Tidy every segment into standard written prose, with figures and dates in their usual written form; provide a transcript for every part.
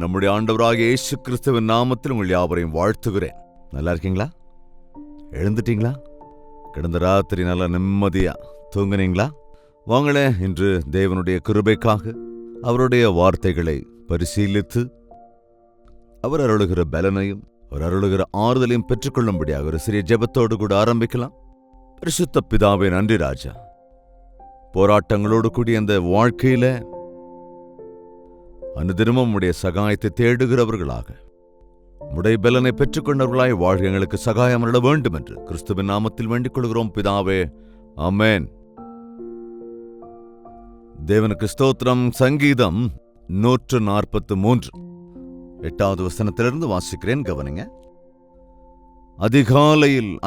நம்முடைய ஆண்டவராகிய இயேசு கிறிஸ்துவின் நாமத்தில் உங்கள் யாவரையும் வாழ்த்துகிறேன். நல்லா இருக்கீங்களா? எழுந்துட்டீங்களா? கிடந்த ராத்திரி நல்லா நிம்மதியா தூங்குனீங்களா? வாங்களே, இன்று தேவனுடைய கிருபைக்காக அவருடைய வார்த்தைகளை பரிசீலித்து அவர் அருளுகிற பலனையும் அவர் அருளுகிற ஆறுதலையும் பெற்றுக்கொள்ளும்படியாக ஒரு சிறிய ஜெபத்தோடு கூட ஆரம்பிக்கலாம். பரிசுத்த பிதாவே, நன்றி ராஜா. போராட்டங்களோடு கூடிய அந்த வாழ்க்கையில அனுதினமும் உடைய சகாயத்தை தேடுகிறவர்களாக உடைய பலனை பெற்றுக்கொண்டவர்களாய் வாழ்க எங்களுக்கு சகாயம் அருள வேண்டும் என்று கிறிஸ்துவின் நாமத்தில் வேண்டிக் கொள்கிறோம் பிதாவே, ஆமென். தேவனுக்கு ஸ்தோத்திரம். சங்கீதம் 143 8வது வசனத்திலிருந்து வாசிக்கிறேன், கவனிங்க.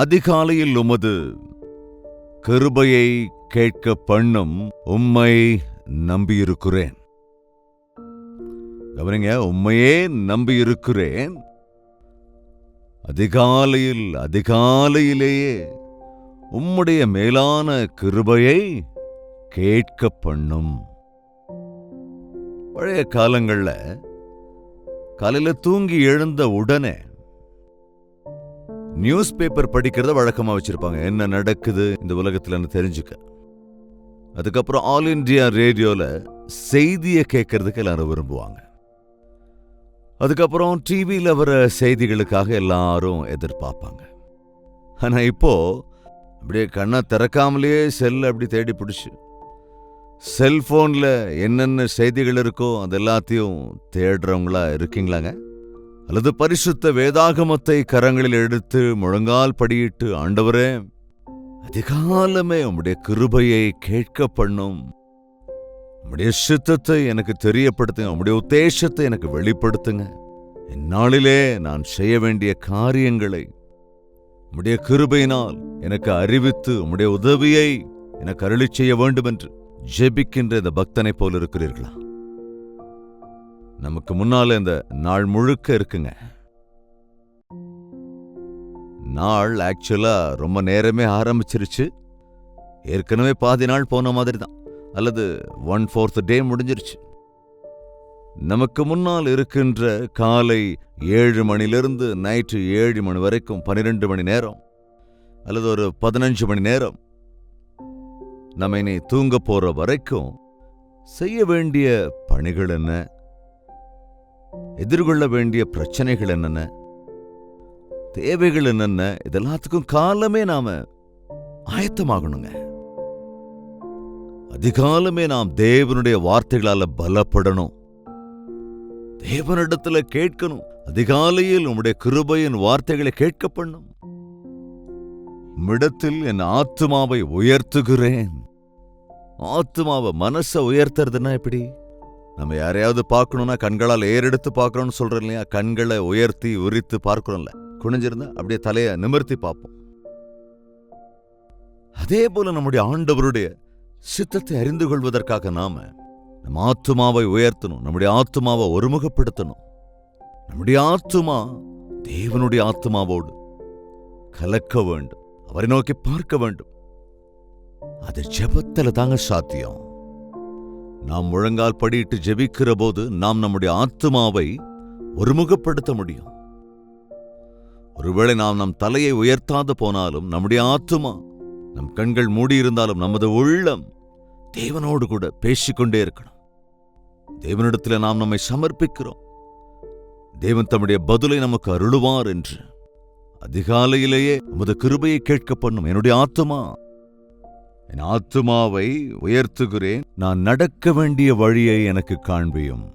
அதிகாலையில் உமது கிருபையை கேட்க பண்ணும் உம்மை நம்பியிருக்கிறேன். கவனிங்க, உம்மையே நம்பியிருக்கிறேன். அதிகாலையிலேயே உம்முடைய மேலான கிருபையை கேட்க பண்ணும். பழைய காலங்கள்ல காலையில தூங்கி எழுந்த உடனே நியூஸ் பேப்பர் படிக்கிறத வழக்கமா வச்சிருப்பாங்க. என்ன நடக்குது இந்த உலகத்துல தெரிஞ்சுக்க. அதுக்கப்புறம் ஆல் இண்டியா ரேடியோல செய்தியை கேட்கறதுக்கு எல்லாரும் விரும்புவாங்க. அதுக்கப்புறம் டிவியில வர செய்திகளுக்காக எல்லாரும் எதிர்பார்ப்பாங்க. ஆனா இப்போ அப்படியே கண்ணை திறக்காமலேயே செல்ல அப்படி தேடி பிடிச்சு செல்போன்ல என்னென்ன செய்திகள் இருக்கோ அது எல்லாத்தையும் தேடுறவங்களா இருக்கீங்களாங்க? அல்லது பரிசுத்த வேதாகமத்தை கரங்களில் எடுத்து முழங்கால் படியிட்டு, ஆண்டவரே, அதிகாலமே உம்முடைய கிருபையை கேட்க பண்ணும், உம்முடைய சித்தத்தை எனக்கு தெரியப்படுத்துங்க, உம்முடைய உத்தேசத்தை எனக்கு வெளிப்படுத்துங்க, இந்நாளிலே நான் செய்ய வேண்டிய காரியங்களை உம்முடைய கிருபையினால் எனக்கு அறிவித்து உம்முடைய உதவியை எனக்கு அருளி செய்ய வேண்டும் என்று ஜெபிக்கின்ற இந்த பக்தனை போல இருக்கிறீர்களா? நமக்கு முன்னால இந்த நாள் முழுக்க இருக்குங்க. நாள் ஆக்சுவலா ரொம்ப நேரமே ஆரம்பிச்சிருச்சு. ஏற்கனவே பாதி நாள் போன மாதிரி தான், அல்லது 1/4 டே முடிஞ்சிருச்சு. நமக்கு முன்னால் இருக்கின்ற காலை 7 மணிலிருந்து நைட்டு 7 மணி வரைக்கும் 12 மணி நேரம் அல்லது ஒரு 15 மணி நேரம் நம்ம இனி தூங்க போற வரைக்கும் செய்ய வேண்டிய பணிகள் என்ன, எதிர்கொள்ள வேண்டிய பிரச்சனைகள் என்னென்ன, தேவைகள் என்னென்ன, இதெல்லாத்துக்கும் காலமே நாம ஆயத்தமாகணுங்க. அதிகாலமே நாம் தேவனுடைய வார்த்தைகளால பலப்படணும், தேவனிடத்துல கேட்கணும். அதிகாலையில் உம்முடைய கிருபையின் வார்த்தைகளை கேட்க பண்ணும். உம்மிடத்தில் என் ஆத்துமாவை உயர்த்துகிறேன். ஆத்துமாவை, மனசை உயர்த்துறதுன்னா எப்படி? நம்ம யாரையாவது பார்க்கணும்னா கண்களால் ஏறெடுத்து பார்க்கணும்னு சொல்றோம் இல்லையா? கண்களை உயர்த்தி உரித்து பார்க்கணும்ல. குனிஞ்சிருந்தா அப்படியே தலையை நிமிர்த்தி பார்ப்போம். அதே போல நம்முடைய ஆண்டவருடைய சித்தத்தை அறிந்து கொள்வதற்காக நாம நம்ம ஆத்துமாவை உயர்த்தணும், நம்முடைய ஆத்துமாவை ஒருமுகப்படுத்தணும். நம்முடைய ஆத்துமா தேவனுடைய ஆத்துமாவோடு கலக்க வேண்டும், அவரை நோக்கி பார்க்க வேண்டும். அது ஜெபத்துல தாங்க சாத்தியம். நாம் முழங்கால் படியிட்டு ஜெபிக்கிற போது நாம் நம்முடைய ஆத்துமாவை ஒருமுகப்படுத்த முடியும். ஒருவேளை நாம் நம் தலையை உயர்த்தாது போனாலும் நம்முடைய ஆத்துமா, நம் கண்கள் மூடியிருந்தாலும் நமது உள்ளம் தேவனோடு கூட பேசிக்கொண்டே இருக்கணும். தேவனிடத்தில் நாம் நம்மை சமர்ப்பிக்கிறோம். தேவன் தம்முடைய பதிலை நமக்கு அருளுவார் என்று அதிகாலையிலேயே உமது கிருபையை கேட்க பண்ணும். என்னுடைய ஆத்துமா, என் ஆத்துமாவை உயர்த்துகிறேன். நான் நடக்க வேண்டிய வழியை எனக்கு காண்பியும்.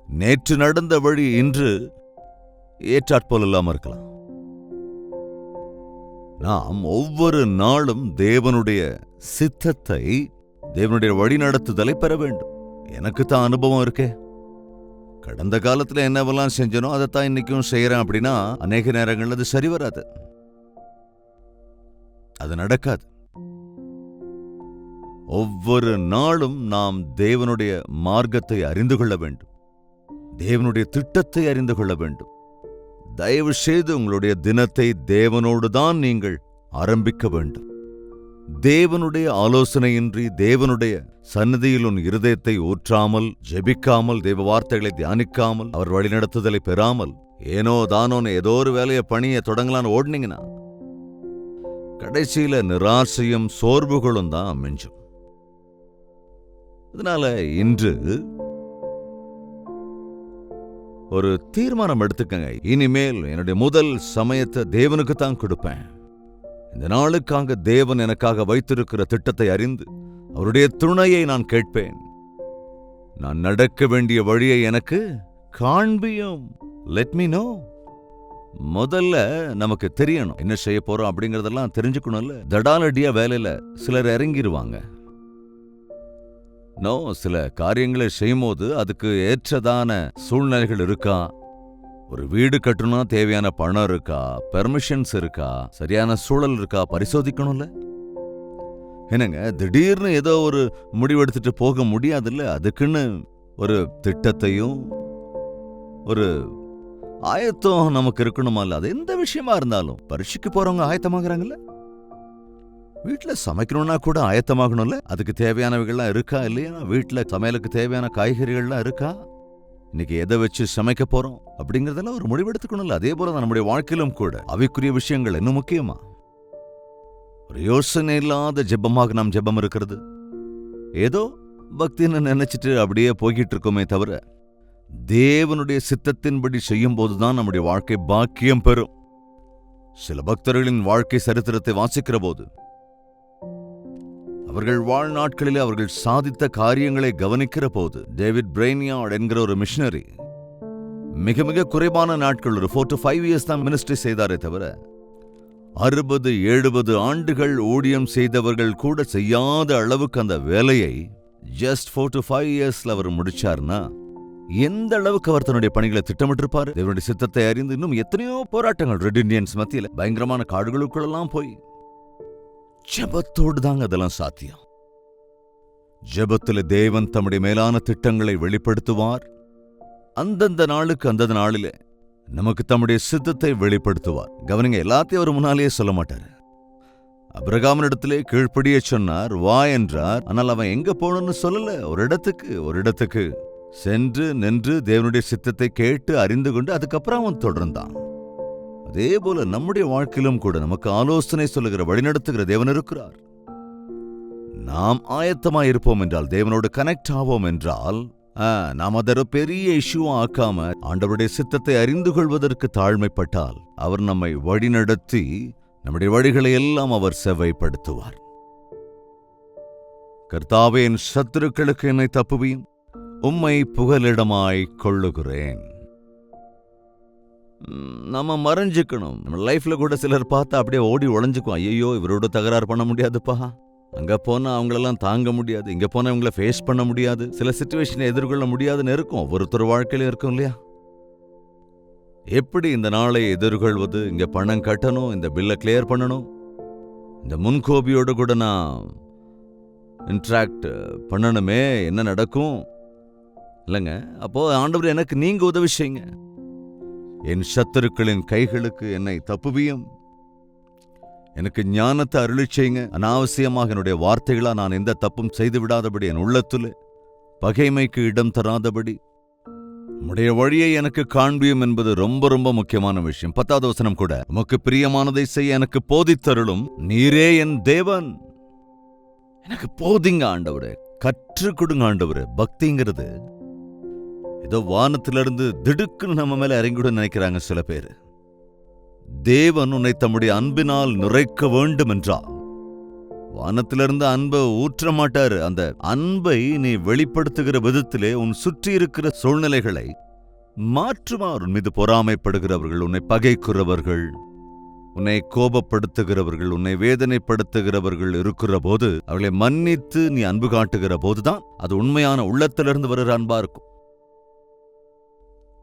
நேற்று நடந்த வழி இன்று ஏற்றாற்போல் இல்லாம இருக்கலாம். நாம் ஒவ்வொரு நாளும் தேவனுடைய சித்தத்தை, தேவனுடைய வழி நடத்துதலை பெற வேண்டும். எனக்கு தான் அனுபவம் இருக்கே. கடந்த காலத்துல என்னவெல்லாம் செஞ்சனோ அதைத்தான் இன்னைக்கும் செய்யறேன் அப்படின்னா அநேக நேரங்கள் அது சரி வராது, அது நடக்காது. ஒவ்வொரு நாளும் நாம் தேவனுடைய மார்க்கத்தை அறிந்து கொள்ள வேண்டும், தேவனுடைய திட்டத்தை அறிந்து கொள்ள வேண்டும். தயவு செய்து உங்களுடைய தினத்தை தேவனோடு தான் நீங்கள் ஆரம்பிக்க வேண்டும். தேவனுடைய ஆலோசனையின்றி தேவனுடைய சந்நிதியில் உன் இருதயத்தை ஊற்றாமல், ஜெபிக்காமல், தேவ வார்த்தைகளை தியானிக்காமல், அவர் வழிநடத்துதலை பெறாமல், ஏனோ தானோன்னு ஏதோ ஒரு வேலையை பணியை தொடங்கலான்னு ஓடுனீங்கன்னா கடைசியில நிராசையும் சோர்வுகளும் தான் மிஞ்சும். அதனால இன்று ஒரு தீர்மானம் எடுத்துக்கங்க. இனிமேல் என்னுடைய முதல் சமயத்தை தேவனுக்கு தான் கொடுப்பேன். இந்த நாளுக்காக தேவன் எனக்காக வைத்திருக்கிற திட்டத்தை அறிந்து அவருடைய துணையை நான் கேட்பேன். நான் நடக்க வேண்டிய வழியை எனக்கு காண்பியும். Let me no. முதல்ல நமக்கு தெரியணும் என்ன செய்ய போறோம் அப்படிங்கறதெல்லாம் தெரிஞ்சுக்கணும்ல. தடாலடியா வேலையில சிலர் இறங்கிருவாங்க. நோ, சில காரியங்களை செய்யும் போது அதுக்கு ஏற்றதான சூழ்நிலைகள் இருக்கா, ஒரு வீடு கட்டணும்னா தேவையான பணம் இருக்கா, பெர்மிஷன்ஸ் இருக்கா, சரியான சூழல் இருக்கா, பரிசோதிக்கணும்ல. என்னங்க, திடீர்னு ஏதோ ஒரு முடிவெடுத்துட்டு போக முடியாதுல்ல. அதுக்குன்னு ஒரு திட்டத்தையும் ஒரு ஆயத்தம் நமக்கு இருக்கணுமால. அது எந்த விஷயமா இருந்தாலும். பரீட்சைக்கு போறவங்க ஆயத்தமாகறாங்கல்ல, வீட்டுல சமைக்கணும்னா கூட ஆயத்தமாகணும்ல. அதுக்கு தேவையானவைகள்லாம் இருக்கா இல்லையா? வீட்டுல சமையலுக்கு தேவையான காய்கறிகள்லாம் இருக்கா? இன்னைக்கு எதை வச்சு சமைக்க போறோம் அப்படிங்கறதெல்லாம் ஒரு முடிவெடுத்துக்கணும்ல. அதே போல நம்முடைய வாழ்க்கையிலும் கூட அவைக்குரிய விஷயங்கள் இன்னும் முக்கியமா. ஒரு யோசனை இல்லாத ஜெபமாக நாம் ஜெபம் இருக்கிறது. ஏதோ பக்தின்னு நினைச்சிட்டு அப்படியே போய்கிட்டு இருக்கோமே தவிர தேவனுடைய சித்தத்தின்படி செய்யும் போதுதான் நம்முடைய வாழ்க்கை பாக்கியம் பெறும். சில பக்தர்களின் வாழ்க்கை சரித்திரத்தை வாசிக்கிற போது அவர்கள் வாழ்நாட்களிலே அவர்கள் சாதித்த காரியங்களை கவனிக்கிற போது, டேவிட் பிரெய்னியார்ட் என்கிற ஒரு மிஷனரி மிக மிக குறைவான நாட்கள், ஒரு 4 to 5 years தான் மினிஸ்ட்ரி செய்தாரே தவிர 60-70 ஆண்டுகள் ஊழியம் செய்தவர்கள் கூட செய்யாத அளவுக்கு அந்த வேலையை ஜஸ்ட் 4 to 5 yearsல அவர் முடிச்சார்னா எந்த அளவுக்கு அவர் தன்னுடைய பணிகளை திட்டமிட்டிருப்பாரு. தேவனுடைய சித்தத்தை அறிந்து இன்னும் எத்தனையோ போராட்டங்கள் ரெட் இண்டியன்ஸ் மத்தியில பயங்கரமான காடுகளுக்குள்ளெல்லாம் போய் ஜெபத்தோடு தாங்க அதெல்லாம் சாத்தியம். ஜெபத்துல தேவன் தம்முடைய மேலான திட்டங்களை வெளிப்படுத்துவார். அந்தந்த நாளுக்கு அந்தந்த நாளிலே நமக்கு தம்முடைய சித்தத்தை வெளிப்படுத்துவார். கவனிங்க, எல்லாத்தையும் அவர் முன்னாலேயே சொல்ல மாட்டார். அபிரகாமினிடத்திலே கீழ்ப்படிய சொன்னார், வா என்றார். ஆனால் அவன் எங்க போகணும்னு சொல்லல. ஒரு இடத்துக்கு சென்று நின்று தேவனுடைய சித்தத்தை கேட்டு அறிந்து கொண்டு அதுக்கப்புறம் அவன் தொடர்ந்தான். அதே போல நம்முடைய வாழ்க்கையிலும் கூட நமக்கு ஆலோசனை சொல்லுகிற, வழிநடத்துகிற தேவன் இருக்கிறார். நாம் ஆயத்தமாய் இருப்போம் என்றால், தேவனோடு கனெக்ட் ஆவோம் என்றால், நாம் அதை பெரிய இஷ்யூ ஆக்காம ஆண்டவருடைய சித்தத்தை அறிந்து கொள்வதற்கு தாழ்மைப்பட்டால் அவர் நம்மை வழிநடத்தி நம்முடைய வழிகளை எல்லாம் அவர் செவ்வைப்படுத்துவார். கர்த்தாவே, என் சத்துருக்களுக்கு என்னை தப்புவியும், உம்மை புகலிடமாய் கொள்ளுகிறேன். நம்ம மறைஞ்சுக்கணும். நம்ம லைஃப்ல கூட சிலர் பார்த்தா அப்படியே ஓடி ஒளிஞ்சுக்குவோம். ஐயோ, இவரோட தகராறு பண்ண முடியாதுப்பா, அங்க போனா அவங்களெல்லாம் தாங்க முடியாது, இங்க போனா இவங்கள ஃபேஸ் பண்ண முடியாது, சில சிச்சுவேஷனை எதிர்கொள்ள முடியாதுன்னு இருக்கும். ஒவ்வொருத்தர் வாழ்க்கையில இருக்கும் இல்லையா? எப்படி இந்த நாளை எதிர்கொள்வது? இங்க பணம் கட்டணும், இந்த பில்லை கிளியர் பண்ணணும், இந்த முன்கோபியோடு கூட நான் இன்ட்ராக்ட் பண்ணணுமே, என்ன நடக்கும் இல்லைங்க? அப்போ ஆண்டவர் எனக்கு நீங்க உதவி செய்யுங்க. என் சத்துருக்களின் கைகளுக்கு என்னை தப்புவியும், எனக்கு ஞானத்தை அருளி செய்யுங்க. அனாவசியமாக என்னுடைய வார்த்தைகளா நான் எந்த தப்பும் செய்து விடாதபடி, என் உள்ளத்துல பகைமைக்கு இடம் தராதபடி உம்முடைய வழியை எனக்கு காண்பியும் என்பது ரொம்ப ரொம்ப முக்கியமான விஷயம். 10வது வசனம் கூட, உமக்கு பிரியமானதை செய்ய எனக்கு போதித்தருளும், நீரே என் தேவன். எனக்கு போதிங்க ஆண்டவரே, கற்றுக் கொடுங்க ஆண்டவரே. பக்திங்கிறது ஏதோ வானத்திலிருந்து திடுக்குன்னு நம்ம மேல இறங்கிவிட நினைக்கிறாங்க சில பேர். தேவன் உன்னை தம்முடைய அன்பினால் நிறைக்க வேண்டும் என்றால் வானத்திலிருந்து அன்பை ஊற்ற மாட்டாரு. அந்த அன்பை நீ வெளிப்படுத்துகிற விதத்திலே உன் சுற்றி இருக்கிற சூழ்நிலைகளை மாற்றுமாறு. உன் மீது பொறாமைப்படுகிறவர்கள், உன்னை பகைக்கிறவர்கள், உன்னை கோபப்படுத்துகிறவர்கள், உன்னை வேதனைப்படுத்துகிறவர்கள் இருக்கிற போது அவர்களை மன்னித்து நீ அன்பு காட்டுகிற போதுதான் அது உண்மையான உள்ளத்திலிருந்து வருகிற அன்பா இருக்கும்.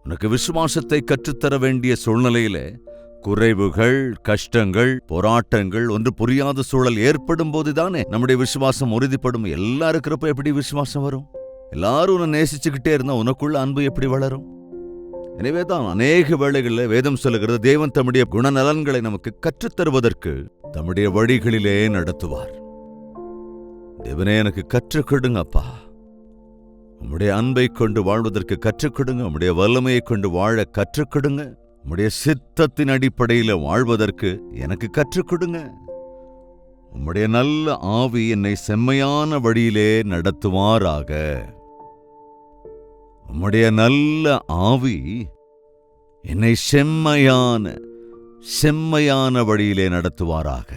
உனக்கு விசுவாசத்தை கற்றுத்தர வேண்டிய சூழ்நிலையிலே குறைவுகள், கஷ்டங்கள், போராட்டங்கள், ஒன்று புரியாத சூழல் ஏற்படும் போதுதானே நம்முடைய விசுவாசம் உறுதிப்படும். எல்லாம் இருக்கிறப்ப எப்படி விசுவாசம் வரும்? எல்லாரும் உன்னை நேசிச்சுக்கிட்டே இருந்தா உனக்குள்ள அன்பு எப்படி வளரும்? எனவேதான் அநேக வேளைகளில் வேதம் சொல்லுகிறது, தேவன் தம்முடைய குணநலன்களை நமக்கு கற்றுத்தருவதற்கு தம்முடைய வழிகளிலே நடத்துவார். தேவனே, எனக்கு கற்றுக் கொடுங்கப்பா. உம்முடைய அன்பை கொண்டு வாழ்வதற்கு கற்றுக் கொடுங்க. உம்முடைய வல்லமையை கொண்டு வாழ கற்றுக் கொடுங்க. உம்முடைய சித்தத்தின் அடிப்படையில் வாழ்வதற்கு எனக்கு கற்றுக் கொடுங்க. உம்முடைய நல்ல ஆவி என்னை செம்மையான வழியிலே நடத்துவாராக. உம்முடைய நல்ல ஆவி என்னை செம்மையான வழியிலே நடத்துவாராக.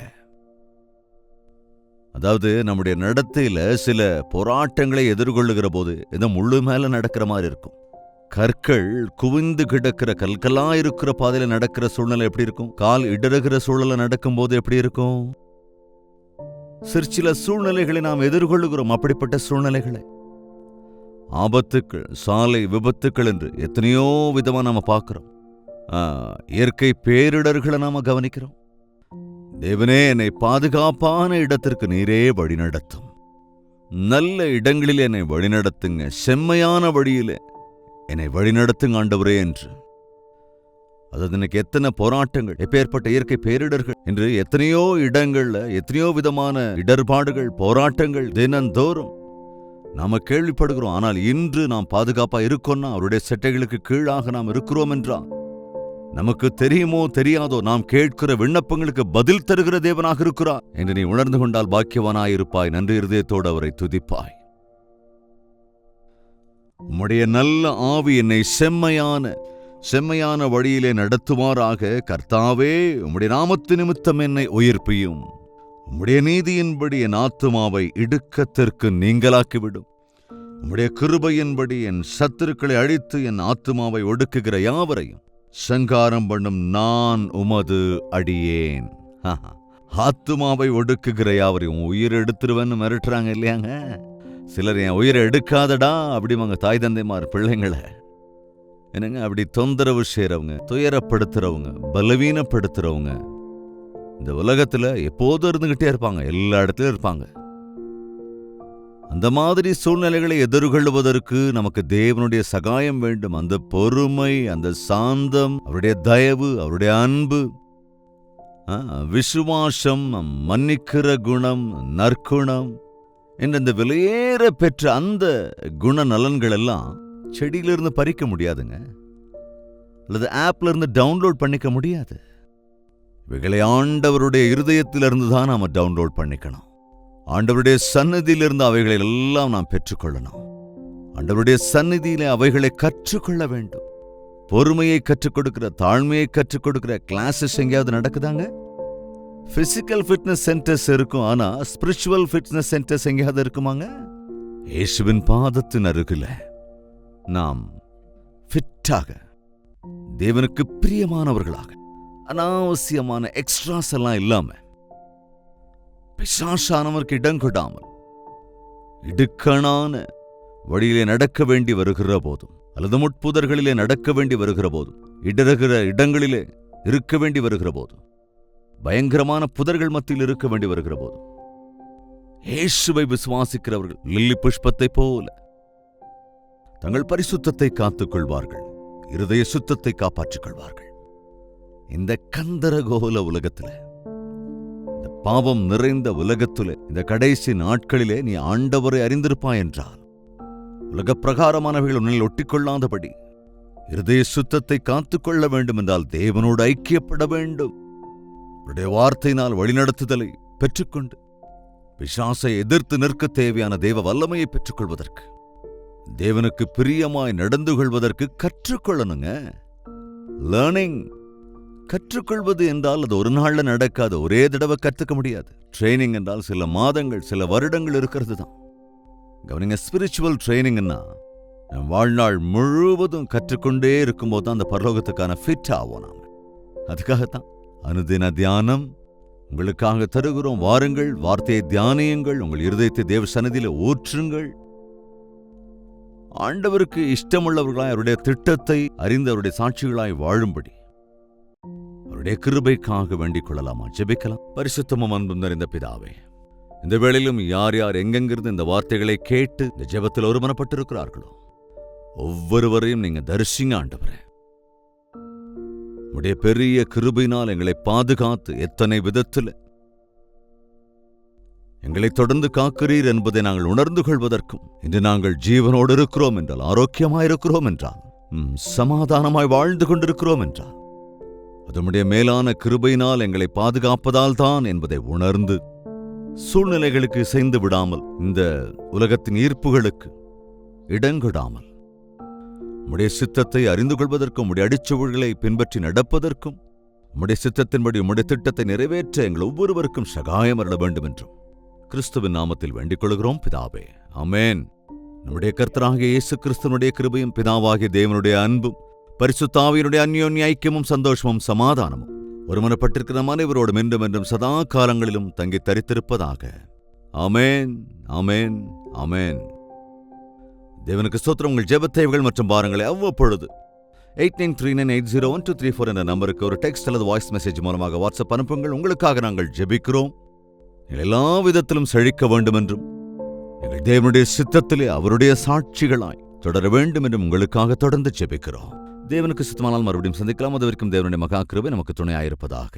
அதாவது நம்முடைய நடத்தையில சில போராட்டங்களை எதிர்கொள்ளுகிற போது ஏதோ முள்ளு மேல நடக்கிற மாதிரி இருக்கும். கற்கள் குவிந்து கிடக்கிற கல்கலா இருக்கிற பாதையில நடக்கிற சூழ்நிலை எப்படி இருக்கும்? கால் இடறுகிற சூழல நடக்கும் போது எப்படி இருக்கும்? சில சூழ்நிலைகளை நாம் எதிர்கொள்ளுகிறோம். அப்படிப்பட்ட சூழ்நிலைகளை, ஆபத்துக்கள், சாலை விபத்துக்கள் என்று எத்தனையோ விதமா நாம பார்க்கிறோம். இயற்கை பேரிடர்களை நாம கவனிக்கிறோம். தேவனே, என்னை பாதுகாப்பான இடத்திற்கு நீரே வழிநடத்தும். நல்ல இடங்களில் என்னை வழிநடத்துங்க. செம்மையான வழியிலே என்னை வழிநடத்துங்க ஆண்டவரே என்று. அதாவது எனக்கு எத்தனை போராட்டங்கள், எப்பேற்பட்ட இயற்கை பேரிடர்கள் என்று எத்தனையோ இடங்கள்ல எத்தனையோ விதமான இடர்பாடுகள், போராட்டங்கள் தினந்தோறும் நாம கேள்விப்படுகிறோம். ஆனால் இன்று நாம் பாதுகாப்பா இருக்கோம்னா அவருடைய செட்டைகளுக்கு கீழாக நாம் இருக்கிறோம் என்றால், நமக்கு தெரியுமோ தெரியாதோ நாம் கேட்கிற விண்ணப்பங்களுக்கு பதில் தருகிற தேவனாக இருக்கிறார் என்று நீ உணர்ந்து கொண்டால் பாக்கியவானாயிருப்பாய். நன்றி இருதயத்தோடு அவரை துதிப்பாய். உம்முடைய நல்ல ஆவி என்னை செம்மையான வழியிலே நடத்துவாராக. கர்த்தாவே, உம்முடைய நாமத்து நிமித்தம் என்னை உயிர்ப்பியும். உம்முடைய நீதியின்படி என் ஆத்துமாவை இடுக்கத்திற்கு நீங்களாக்கிவிடும். உம்முடைய கிருபையின்படி என் சத்துருக்களை அழித்து என் ஆத்துமாவை ஒடுக்குகிற யாவரையும் சங்காரம் பண்ணும் நான் உமது அடியேன். ஆத்துமாவை ஒடுக்குகிற யாவரையும் உயிர் எடுத்துருவேன்னு மிரட்டுறாங்க இல்லையாங்க. சிலர் என் உயிரை எடுக்காதடா அப்படிமாங்க தாய் தந்தைமார் பிள்ளைங்களை. என்னங்க, அப்படி தொந்தரவு செய்யறவங்க, துயரப்படுத்துறவங்க, பலவீனப்படுத்துறவங்க இந்த உலகத்துல எப்போதும் இருந்துகிட்டே இருப்பாங்க. எல்லா இடத்துலயும் இருப்பாங்க. அந்த மாதிரி சூழ்நிலைகளை எதிர்கொள்வதற்கு நமக்கு தேவனுடைய சகாயம் வேண்டும். அந்த பொறுமை, அந்த சாந்தம், அவருடைய தயவு, அவருடைய அன்பு, விசுவாசம், மன்னிக்கிற குணம், நற்குணம் என்ற இந்த விலையேற பெற்ற அந்த குண நலன்கள் எல்லாம் செடியிலிருந்து பறிக்க முடியாதுங்க, அல்லது ஆப்ல இருந்து டவுன்லோட் பண்ணிக்க முடியாது. இவைகளை ஆண்டவருடைய இருதயத்திலிருந்து தான் நாம டவுன்லோட் பண்ணிக்கணும். ஆண்டவருடைய சந்நிதியிலிருந்து அவைகளை எல்லாம் நாம் பெற்றுக்கொள்ளணும். ஆண்டவருடைய சந்நிதியிலே அவைகளை கற்றுக்கொள்ள வேண்டும். பொறுமையை கற்றுக் கொடுக்கிற, தாழ்மையை கற்றுக் கொடுக்கிற கிளாஸஸ் எங்கேயாவது நடக்குதாங்க? பிசிக்கல் ஃபிட்னஸ் சென்டர்ஸ் இருக்கும், ஆனா ஸ்பிரிச்சுவல் ஃபிட்னஸ் சென்டர்ஸ் எங்கேயாவது இருக்குமாங்க? இயேசுவின் பாதத்தின் அருகில நாம் ஃபிட்டாக, தேவனுக்கு பிரியமானவர்களாக, அனாவசியமான எக்ஸ்ட்ராஸ் எல்லாம் இல்லாம, பிசாசானவருக்கு இடம் கொடாமல் இடுக்கணான வழியிலே நடக்க வேண்டி வருகிற போதும், அல்லது முட்புதர்களிலே நடக்க வேண்டி வருகிற போதும், இடறுகிற இடங்களிலே இருக்க வேண்டி வருகிற போதும், பயங்கரமான புதர்கள் மத்தியில் இருக்க வேண்டி வருகிற போதும், இயேசுவை விசுவாசிக்கிறவர்கள் லில்லி புஷ்பத்தை போல தங்கள் பரிசுத்தத்தை காத்துக் கொள்வார்கள், இருதய சுத்தத்தை காப்பாற்றிக் கொள்வார்கள். இந்த கந்தரகோல உலகத்துல, இந்த பாவம் நிறைந்த உலகத்துல, இந்த கடைசி நாட்களிலே நீ ஆண்டவரை அறிந்திருப்பாய் என்றால், உலக பிரகாரமானவைகள் உன்னில் ஒட்டிக்கொள்ளாதபடி இருதய சுத்தத்தை காத்துக்கொள்ள வேண்டும் என்றால் தேவனோடு ஐக்கியப்பட வேண்டும். அவருடைய வார்த்தையினால் வழிநடத்துதலை பெற்றுக்கொண்டு பிசாசை எதிர்த்து நிற்க தேவையான தேவ வல்லமையை பெற்றுக்கொள்வதற்கு, தேவனுக்கு பிரியமாய் நடந்து கொள்வதற்கு கற்றுக்கொள்ளணுங்க. லேர்னிங், கற்றுக்கொள்வது என்றால் அது ஒரு நாள்ல நடக்காது, ஒரே தடவை கற்றுக்க முடியாது. ட்ரைனிங் என்றால் சில மாதங்கள், சில வருடங்கள் இருக்கிறது தான். கவனிங்க, ஸ்பிரிச்சுவல் ட்ரைனிங்னா வாழ்நாள் முழுவதும் கற்றுக்கொண்டே இருக்கும்போது தான் அந்த பரலோகத்துக்கான ஃபிட் ஆகும். நாம அதுக்காகத்தான் அனுதின தியானம் உங்களுக்காக தருகிறோம். வாருங்கள், வார்த்தையை தியானியுங்கள், உங்கள் இருதயத்தை தேவ சந்நிதியில ஊற்றுங்கள். ஆண்டவருக்கு இஷ்டமுள்ளவர்களாய் அவருடைய திட்டத்தை அறிந்து அவருடைய சாட்சிகளாய் வாழும்படி அவருடைய கிருபைக்காக வேண்டிக் கொள்ளலாமா? ஜெபிக்கலாம். பரிசுத்தமும் அன்பும் நிறைந்த பிதாவே, இந்த வேளையிலும் யார் யார் எங்கெங்கிருந்து இந்த வார்த்தைகளை கேட்டு இந்த ஜெபத்தில் ஒருமனப்பட்டிருக்கிறார்களோ ஒவ்வொருவரையும் நீங்க தரிசிங்க ஆண்டவரே. உடைய பெரிய கிருபையினால் எங்களை பாதுகாத்து எத்தனை விதத்தில் எங்களை தொடர்ந்து காக்கிறீர் என்பதை நாங்கள் உணர்ந்து கொள்வதற்கும், இன்று நாங்கள் ஜீவனோடு இருக்கிறோம் என்றால், ஆரோக்கியமாயிருக்கிறோம் என்றால், சமாதானமாய் வாழ்ந்து கொண்டிருக்கிறோம் என்றால், அதனுடைய மேலான கிருபையினால் எங்களை பாதுகாப்பதால் தான் என்பதை உணர்ந்து, சூழ்நிலைகளுக்கு இசைந்து விடாமல், இந்த உலகத்தின் ஈர்ப்புகளுக்கு இடங்கொடாமல், உம்முடைய சித்தத்தை அறிந்து கொள்வதற்கும், உம்முடைய அடிச்சுவடுகளை பின்பற்றி நடப்பதற்கும், உம்முடைய சித்தத்தின்படி உம்முடைய திட்டத்தை நிறைவேற்ற எங்கள் ஒவ்வொருவருக்கும் சகாயம் அருள வேண்டும் என்றும் கிறிஸ்துவின் நாமத்தில் வேண்டிக் கொள்கிறோம் பிதாவே, ஆமென். நம்முடைய கர்த்தராகிய இயேசு கிறிஸ்துவனுடைய கிருபையும், பிதாவாகிய தேவனுடைய அன்பும், பரிசுத்த ஆவியினுடைய அந்யோன்ய ஐக்கியமும், சந்தோஷமும், சமாதானமும் ஒருமனப்பட்டிருக்கிற நம் அனைவரோடும் என்றும் என்றும் சதா காலங்களிலும் தங்கி தரித்திருப்பதாக. ஆமென், ஆமென், ஆமென். தேவனுக்கு ஸ்தோத்திரம். உங்கள் ஜெபத்தேவைகள் மற்றும் பாரங்களை அவ்வப்பொழுது 8939801234 என்ற நம்பருக்கு ஒரு டெக்ஸ்ட் அல்லது வாய்ஸ் மெசேஜ் மூலமாக வாட்ஸ்அப் அனுப்புங்கள். உங்களுக்காக நாங்கள் ஜெபிக்கிறோம். எல்லா விதத்திலும் செழிக்க வேண்டும் என்றும், எங்கள் தேவனுடைய சித்தத்திலே அவருடைய சாட்சிகளாய் தொடர வேண்டும் என்றும் உங்களுக்காக தொடர்ந்து ஜெபிக்கிறோம். தேவனுக்கு சித்தமானால் மறுபடியும் சந்திக்கலாம். அதுவரைக்கும் தேவனுடைய மகா கிருபை நமக்கு துணையாயிருப்பதாக.